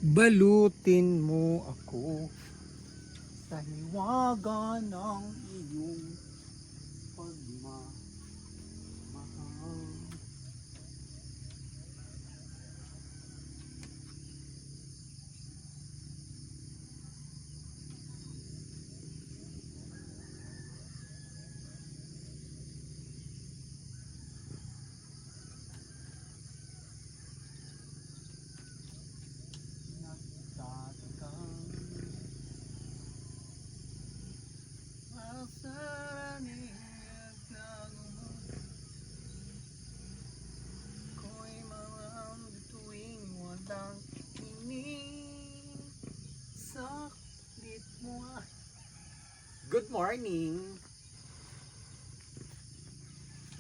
Balutin mo ako sa hiwaga ng iyong pagmamahal. Nagtatakang masaniyag ng ko'y mga bituing walang saklit mo. Good morning!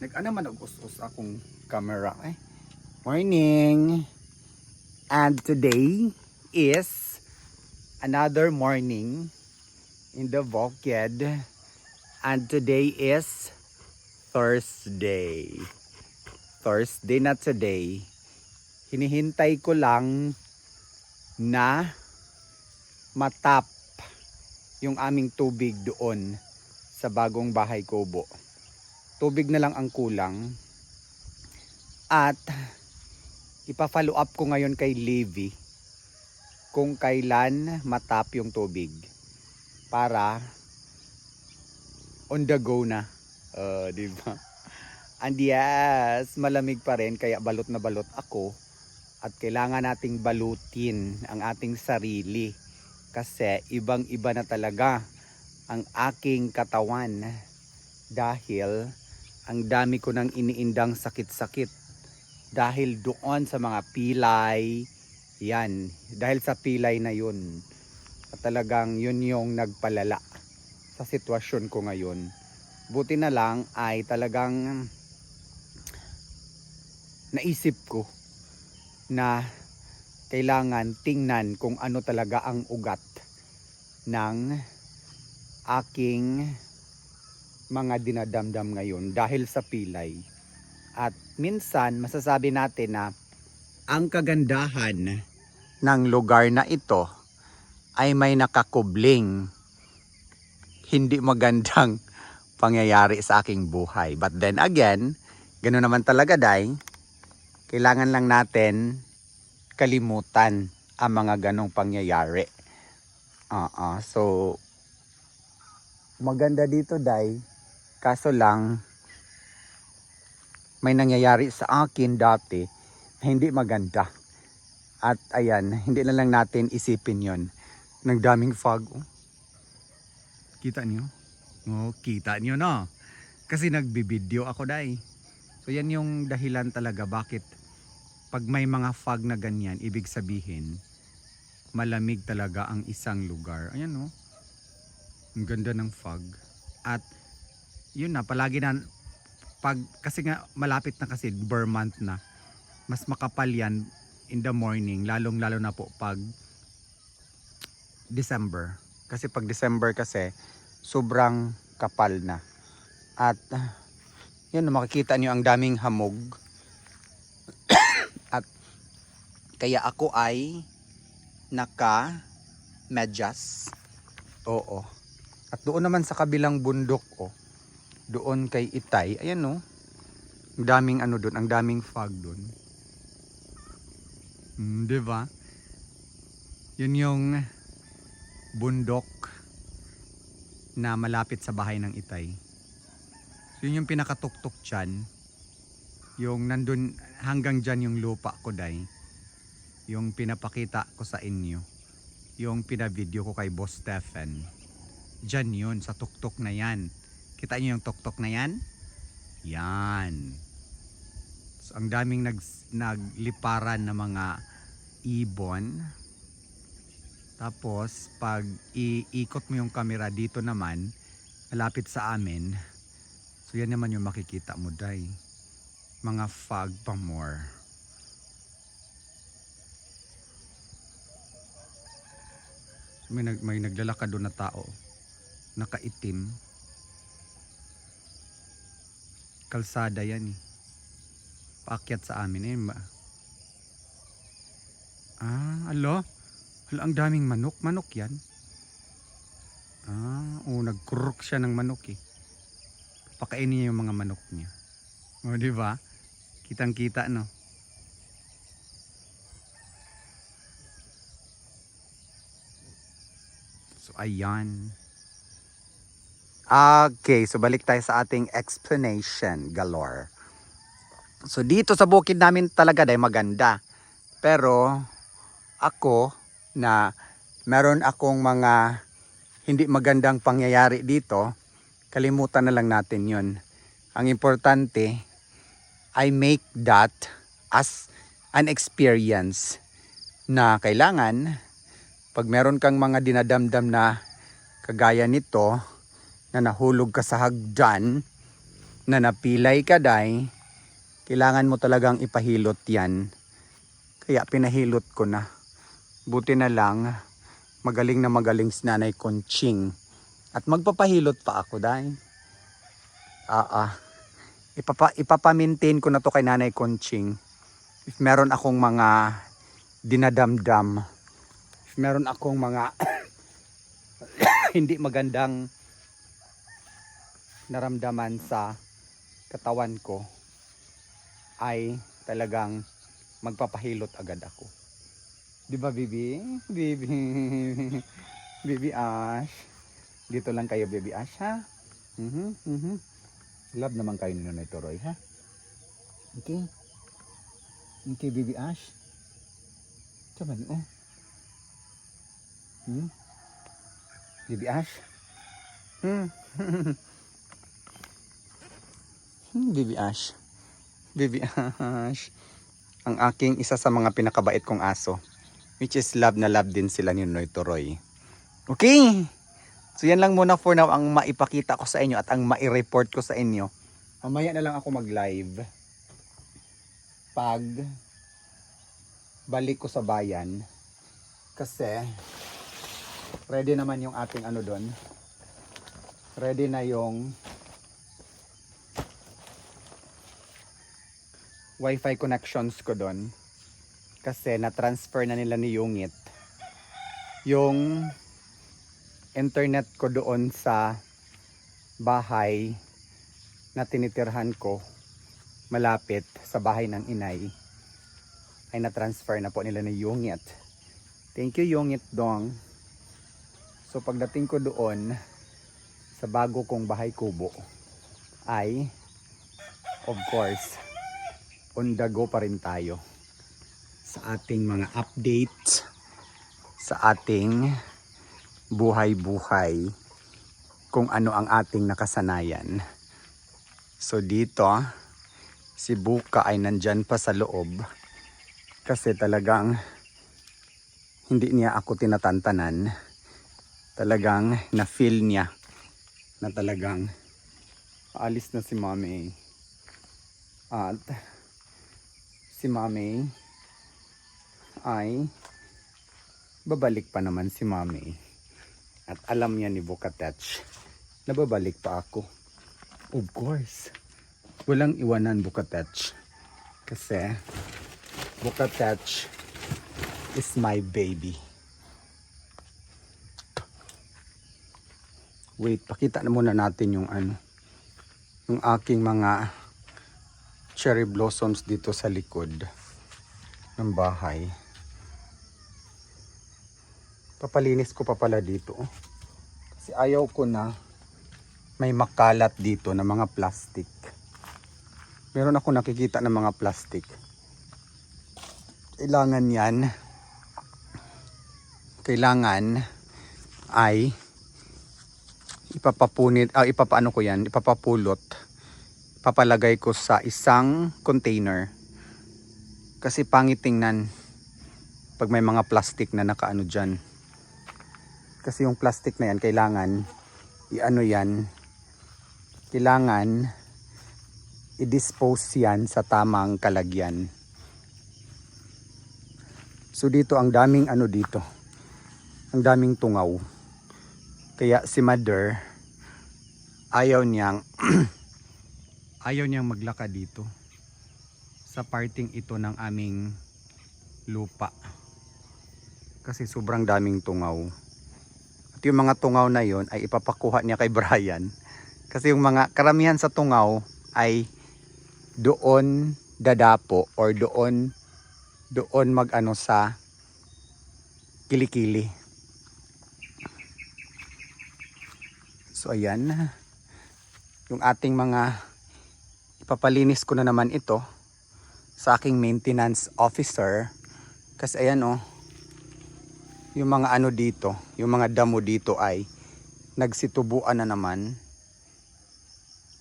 Nag-ano man og-us-us akong camera eh. Morning! And today is another morning in the Bukid. And today is Thursday. Thursday na today. Hinihintay ko lang na matap yung aming tubig doon sa bagong bahay kubo. Tubig na lang ang kulang. At ipa-follow up ko ngayon kay Levi kung kailan matap yung tubig para on the go na. Diba? And yes, malamig pa rin kaya balot na balot ako at kailangan nating balutin ang ating sarili kasi ibang iba na talaga ang aking katawan dahil ang dami ko nang iniindang sakit-sakit dahil doon sa mga pilay. Yan, dahil sa pilay na yun at talagang yun yung nagpalala sa sitwasyon ko ngayon. Buti na lang ay talagang naisip ko na kailangan tingnan kung ano talaga ang ugat ng aking mga dinadamdam ngayon dahil sa pilay. At minsan masasabi natin na ang kagandahan ng lugar na ito ay may nakakubling hindi magandang pangyayari sa aking buhay. But then again, gano'n naman talaga day. Kailangan lang natin kalimutan ang mga ganong pangyayari. So, maganda dito day. Kaso lang, may nangyayari sa akin dati na hindi maganda. At ayan, hindi na lang natin isipin yon. Nagdaming fog. Oh. Kita niyo? Oh, kita niyo no? Kasi nagbibideo ako day. So yan yung dahilan talaga bakit pag may mga fog na ganyan, ibig sabihin malamig talaga ang isang lugar. Ayan no? Ang ganda ng fog. At yun na, palagi na kasi nga malapit na kasi Burr month na, mas makapal yan in the morning, lalong lalo na po pag December, kasi pag December kasi sobrang kapal na. At yun, makikita nyo ang daming hamog at kaya ako ay naka medyas. Oo. At doon naman sa kabilang bundok doon kay Itay, ayan no, ang daming ano doon, ang daming fog doon. Diba? Yun yung bundok na malapit sa bahay ng Itay. So yun yung pinakatuktok dyan. Yung nandun, hanggang dyan yung lupa ko day. Yung pinapakita ko sa inyo. Yung pinavideo ko kay Boss Stephen. Dyan yun, sa tuktok na yan. Kita nyo yung tuktok na yan? Yan. So, ang daming nagliparan na mga ibon. Tapos, pag iikot mo yung camera dito naman, malapit sa amin, so yan naman yung makikita mo, day. Mga fog pa more. So, may naglalakad doon na tao. Nakaitim. Kalsada yan eh. Paakyat sa amin eh. Alo? Hala, ang daming manok. Manok yan. Nagkurok siya ng manok eh. Pakainin niya yung mga manok niya. O, di ba? Kitang-kita, no? So, ayan. Okay, so balik tayo sa ating explanation galore. So, dito sa bukid namin talaga dahil maganda. Pero, ako na meron akong mga hindi magandang pangyayari dito, kalimutan na lang natin yun. Ang importante, I make that as an experience na kailangan pag meron kang mga dinadamdam na kagaya nito, na nahulog ka sa hagdan, na napilay ka day, kailangan mo talagang ipahilot yan. Kaya pinahilot ko na. Buti na lang, magaling na magaling si Nanay Conching. At magpapahilot pa ako day. Ipapamintain ko na to kay Nanay Conching. If meron akong mga dinadamdam, if meron akong mga hindi magandang naramdaman sa katawan ko, ay talagang magpapahilot agad ako. Di ba, Bibi? Bibi. Bibi Ash. Dito lang kayo, Bibi Ash, ha? Love naman kayo ni Nonoy Toroy, ha? Okay. Okay, Bibi Ash. Sabi niyo, Bibi Ash? Bibi Ash. Bibi Ash. Ang aking isa sa mga pinakabait kong aso. Which is love na love din sila ni Nonoy Toroy. Okay. So yan lang muna for now ang maipakita ko sa inyo at ang mai-report ko sa inyo. Mamaya na lang ako mag-live pag balik ko sa bayan. Kasi ready naman yung ating ano doon. Ready na yung Wi-Fi connections ko doon. Kasi na-transfer na nila ni Yungit yung internet ko doon sa bahay na tinitirhan ko malapit sa bahay ng inay, ay na-transfer na po nila ni Yungit. Thank you, Yungit dong. So pagdating ko doon sa bago kong bahay kubo ay of course on the go pa rin tayo sa ating mga updates sa ating buhay-buhay, kung ano ang ating nakasanayan. So dito, si Buka ay nandyan pa sa loob kasi talagang hindi niya ako tinatantanan. Talagang na-feel niya na talagang aalis na si Mami. At si Mami ay babalik pa naman si Mami. At alam niya ni Bukatech na babalik pa ako. Of course, walang iwanan Bukatech. Kasi Bukatech is my baby. Wait, pakita na muna natin yung ano, yung aking mga cherry blossoms dito sa likod ng bahay. Papalinis ko pa pala dito. Kasi ayaw ko na may makalat dito na mga plastic. Meron ako nakikita ng mga plastic. Kailangan yan. Kailangan ay ipapapulot. Papalagay ko sa isang container. Kasi pangit tingnan pag may mga plastic na nakaano dyan. Kasi yung plastic na yan, kailangan kailangan i-dispose yan sa tamang kalagyan. So dito ang daming ano dito. Ang daming tungaw. Kaya si Mother ayaw niyang maglakad dito sa parting ito ng aming lupa. Kasi sobrang daming tungaw. At yung mga tungaw na yon ay ipapakuha niya kay Brian. Kasi yung mga karamihan sa tungaw ay doon dadapo or doon mag-ano sa kilikili. So ayan, yung ating mga ipapalinis ko na naman ito sa aking maintenance officer. Kasi ayan oh, yung mga ano dito, yung mga damo dito ay nagsitubuan na naman.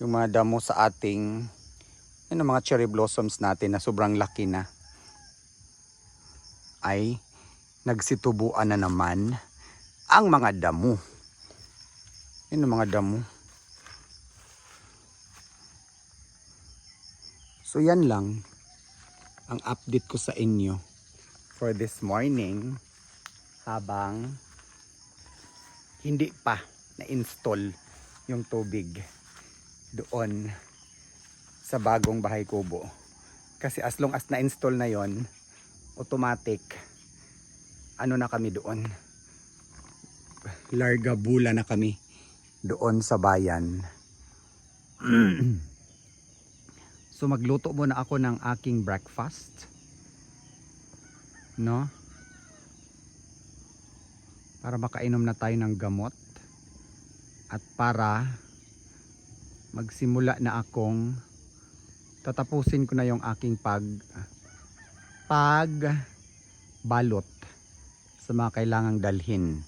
Yung mga damo sa ating yung mga cherry blossoms natin na sobrang laki na ay nagsitubuan na naman ang mga damo. Yun ang mga damo. So yan lang ang update ko sa inyo for this morning habang hindi pa na-install yung tubig doon sa bagong bahay kubo. Kasi as long as na-install na yon, automatic ano na kami doon, larga bula na kami doon sa bayan. So magluto muna ako ng aking breakfast, no? Para makainom na tayo ng gamot at para magsimula na akong tatapusin ko na yung aking pagbalot sa mga kailangang dalhin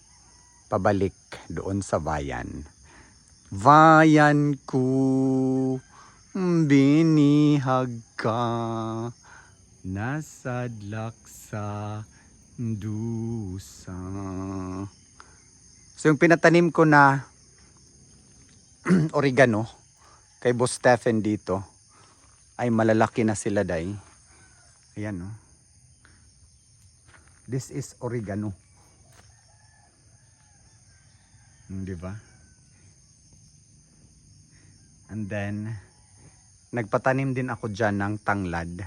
pabalik doon sa bayan. Bayan ko, binihag ka, nasadlak sa dusa. So yung pinatanim ko na oregano kay Boss Stephen dito ay malalaki na sila, day. Ayan, no? This is oregano. Di ba? And then nagpatanim din ako dyan ng tanglad.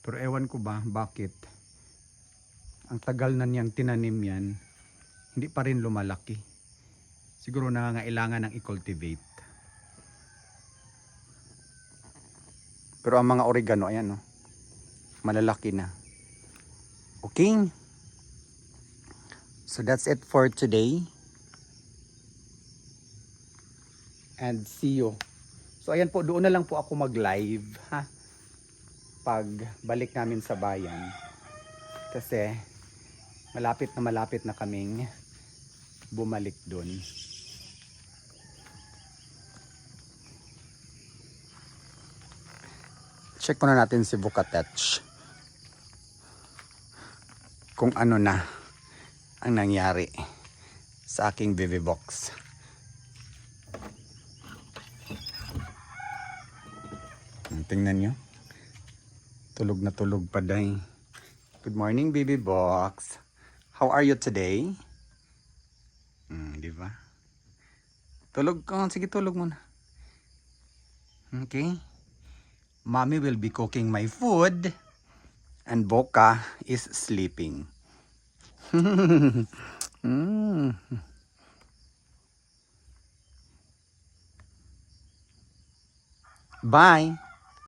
Pero ewan ko ba bakit ang tagal na niyang tinanim yan, hindi pa rin lumalaki. Siguro nangangailangan ng i-cultivate. Pero ang mga oregano, ayan, no? Malalaki na. Okay. So that's it for today. And see you. So ayan po, doon na lang po ako mag-live, ha? Pag balik namin sa bayan. Kasi malapit na kaming bumalik doon. Check muna natin si Bukatech. Kung ano na ang nangyari sa aking baby box. Tingnan nyo. Tulog na tulog pa day. Good morning, baby box. How are you today? Di ba? Tulog ka. Sige, tulog muna. Okay. Mommy will be cooking my food. And Boka is sleeping. Bye.